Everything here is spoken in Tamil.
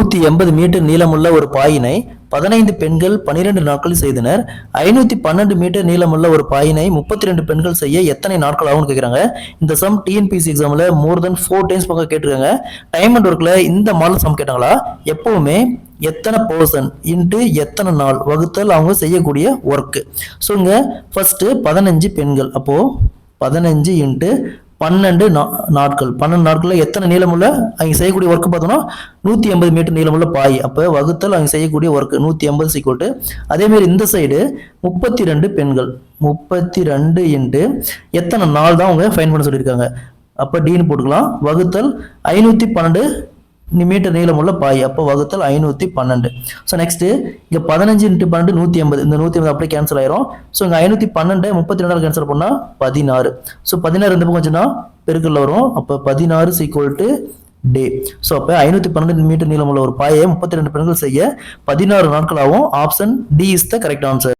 180 மீட்டர் நீளமுள்ள ஒரு பாயினை 15 பெண்கள் 12 நாட்களில் செய்தனர். 512 மீட்டர் நீளமுள்ள ஒரு பாயினை 32 பெண்கள் செய்ய எத்தனை நாட்கள் ஆகும்னு கேட்குறாங்க. இந்த சம் டிஎன்பிஎஸ்சி எக்ஸாமில் மோர் தென் 4 டைம்ஸ் பக்கம் கேட்டிருக்காங்க. டைம் அண்ட் ஒர்க்கில் இந்த மாடல் சம் கேட்டாங்களா, எப்பவுமே எத்தனை பர்சன் இன்ட்டு எத்தனை நாள் வகுத்தல் அவங்க செய்யக்கூடிய ஒர்க்கு. ஸோ இங்கே ஃபர்ஸ்ட்டு 15 பெண்கள், அப்போது 15 இன்ட்டு 12 நாட்கள். 12 நாட்களில் எத்தனை நீளமுள்ள அவங்க செய்யக்கூடிய ஒர்க்கு பார்த்தோம்னா 180 மீட்டர் நீளமுள்ள பாய். அப்போ வகுத்தல் அவங்க செய்யக்கூடிய ஒர்க்கு 180 ஈக்குவல். அதேமாரி இந்த சைடு 32 பெண்கள், 32 இன்ட்டு எத்தனை நாள் தான் அவங்க ஃபைன் பண்ண சொல்லியிருக்காங்க. அப்போ டின்னு போட்டுக்கலாம். வகுத்தல் 512 மீட்டர் நீளமுள்ள பாய். அப்போ வகுத்தல் 512. ஸோ நெக்ஸ்ட்டு இங்கே 15 இன்ட்டு 12 180. இந்த 180 அப்படியே கேன்சல் ஆயிரும். ஸோ இங்கே 512 32 கேன்சல் பண்ணால் 16. ஸோ 16 இந்த பக்கம் வச்சுன்னா பெருக்கல்ல வரும். அப்போ 16 ஈக்குவல் டு டே. ஸோ அப்போ 512 மீட்டர் நீளமுள்ள ஒரு பாயை 32 பெண்கள் செய்ய 16 நாட்கள் ஆகும். Option D is the correct answer.